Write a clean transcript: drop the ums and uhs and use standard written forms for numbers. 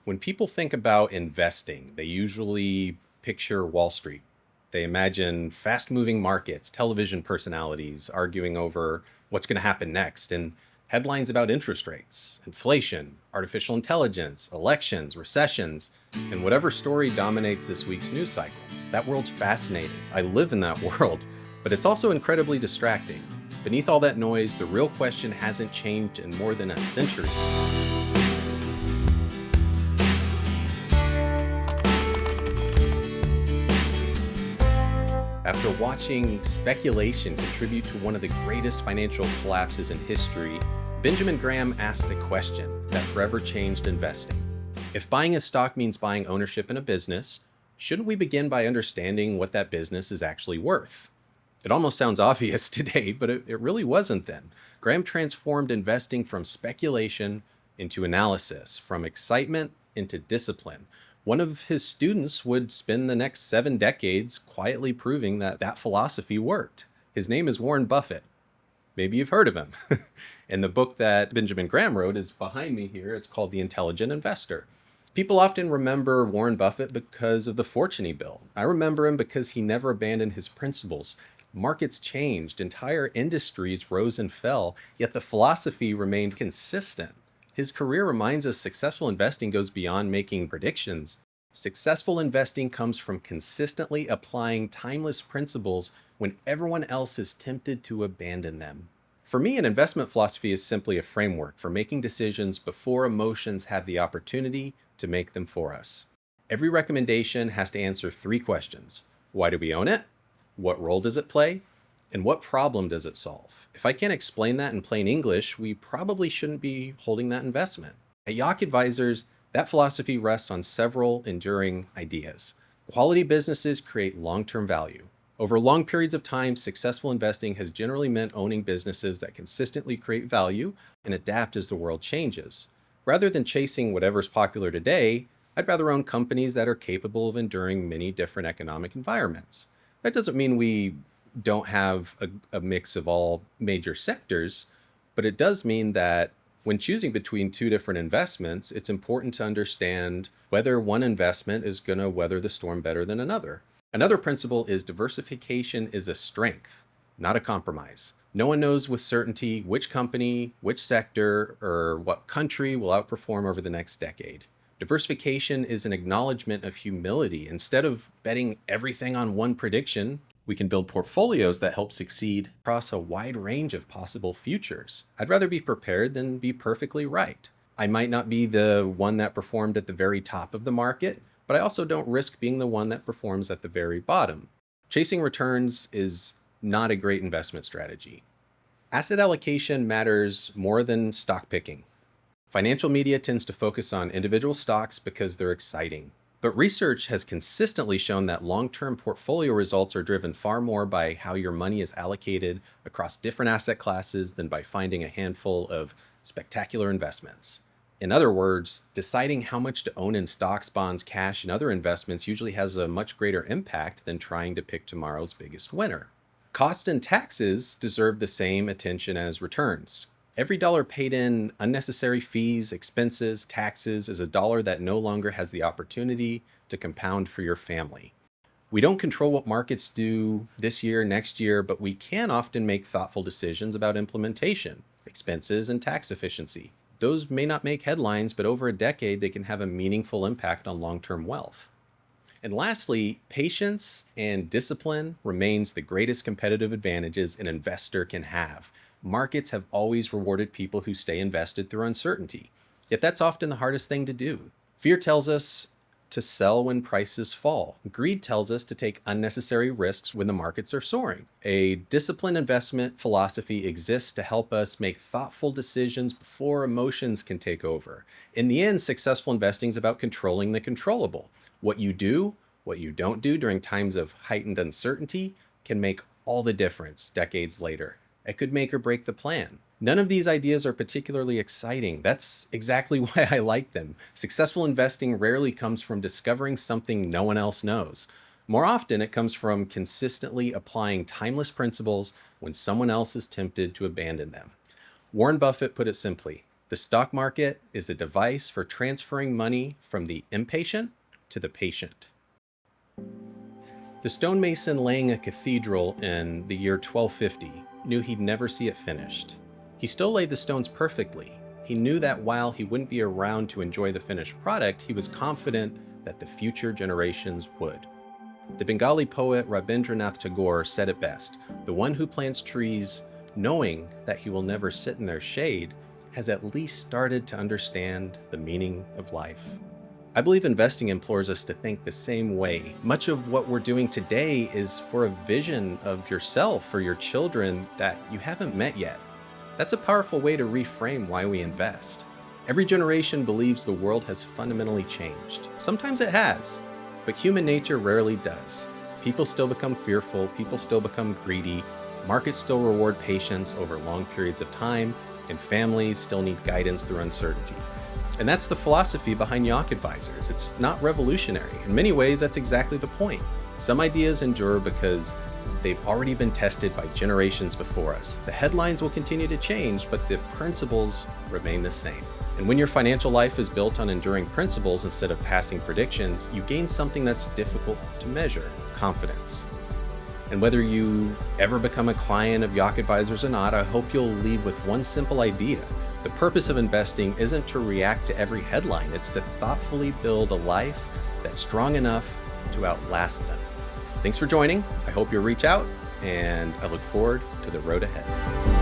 When people think about investing, they usually picture Wall Street. They imagine fast moving markets, television personalities arguing over what's going to happen next, and headlines about interest rates, inflation, artificial intelligence, elections, recessions, and whatever story dominates this week's news cycle. That world's fascinating. I live in that world, but it's also incredibly distracting. Beneath all that noise, the real question hasn't changed in more than a century. After watching speculation contribute to one of the greatest financial collapses in history, Benjamin Graham asked a question that forever changed investing. If buying a stock means buying ownership in a business, shouldn't we begin by understanding what that business is actually worth? It almost sounds obvious today, but it really wasn't then. Graham transformed investing from speculation into analysis, from excitement into discipline. One of his students would spend the next 7 decades quietly proving that that philosophy worked. His name is Warren Buffett. Maybe you've heard of him. And the book that Benjamin Graham wrote is behind me here. It's called The Intelligent Investor. People often remember Warren Buffett because of the fortune he built. I remember him because he never abandoned his principles. Markets changed, entire industries rose and fell, yet the philosophy remained consistent. His career reminds us successful investing goes beyond making predictions. Successful investing comes from consistently applying timeless principles when everyone else is tempted to abandon them. For me, an investment philosophy is simply a framework for making decisions before emotions have the opportunity to make them for us. Every recommendation has to answer 3 questions. Why do we own it? What role does it play? And what problem does it solve? If I can't explain that in plain English, we probably shouldn't be holding that investment. At Yach Advisors, that philosophy rests on several enduring ideas. Quality businesses create long-term value. Over long periods of time, successful investing has generally meant owning businesses that consistently create value and adapt as the world changes. Rather than chasing whatever's popular today, I'd rather own companies that are capable of enduring many different economic environments. That doesn't mean we don't have a mix of all major sectors, but it does mean that when choosing between 2 different investments, it's important to understand whether one investment is going to weather the storm better than another. Another principle is diversification is a strength, not a compromise. No one knows with certainty which company, which sector, or what country will outperform over the next decade. Diversification is an acknowledgement of humility. Instead of betting everything on one prediction, we can build portfolios that help succeed across a wide range of possible futures. I'd rather be prepared than be perfectly right. I might not be the one that performed at the very top of the market, but I also don't risk being the one that performs at the very bottom. Chasing returns is not a great investment strategy. Asset allocation matters more than stock picking. Financial media tends to focus on individual stocks because they're exciting. But research has consistently shown that long-term portfolio results are driven far more by how your money is allocated across different asset classes than by finding a handful of spectacular investments. In other words, deciding how much to own in stocks, bonds, cash, and other investments usually has a much greater impact than trying to pick tomorrow's biggest winner. Costs and taxes deserve the same attention as returns. Every dollar paid in unnecessary fees, expenses, taxes is a dollar that no longer has the opportunity to compound for your family. We don't control what markets do this year, next year, but we can often make thoughtful decisions about implementation, expenses, and tax efficiency. Those may not make headlines, but over a decade, they can have a meaningful impact on long-term wealth. And lastly, patience and discipline remains the greatest competitive advantages an investor can have. Markets have always rewarded people who stay invested through uncertainty. Yet that's often the hardest thing to do. Fear tells us to sell when prices fall. Greed tells us to take unnecessary risks when the markets are soaring. A disciplined investment philosophy exists to help us make thoughtful decisions before emotions can take over. In the end, successful investing is about controlling the controllable. What you do, what you don't do during times of heightened uncertainty can make all the difference decades later. It could make or break the plan. None of these ideas are particularly exciting. That's exactly why I like them. Successful investing rarely comes from discovering something no one else knows. More often, it comes from consistently applying timeless principles when someone else is tempted to abandon them. Warren Buffett put it simply, The stock market is a device for transferring money from the impatient to the patient. The stonemason laying a cathedral in the year 1250 knew he'd never see it finished. He still laid the stones perfectly. He knew that while he wouldn't be around to enjoy the finished product, he was confident that the future generations would. The Bengali poet Rabindranath Tagore said it best: "The one who plants trees, knowing that he will never sit in their shade, has at least started to understand the meaning of life." I believe investing implores us to think the same way. Much of what we're doing today is for a vision of yourself or your children that you haven't met yet. That's a powerful way to reframe why we invest. Every generation believes the world has fundamentally changed. Sometimes it has, but human nature rarely does. People still become fearful, people still become greedy, markets still reward patience over long periods of time, and families still need guidance through uncertainty. And that's the philosophy behind Yach Advisors. It's not revolutionary. In many ways, that's exactly the point. Some ideas endure because they've already been tested by generations before us. The headlines will continue to change, but the principles remain the same. And when your financial life is built on enduring principles instead of passing predictions, you gain something that's difficult to measure: confidence. And whether you ever become a client of Yach Advisors or not, I hope you'll leave with one simple idea. The purpose of investing isn't to react to every headline, it's to thoughtfully build a life that's strong enough to outlast them. Thanks for joining. I hope you'll reach out, and I look forward to the road ahead.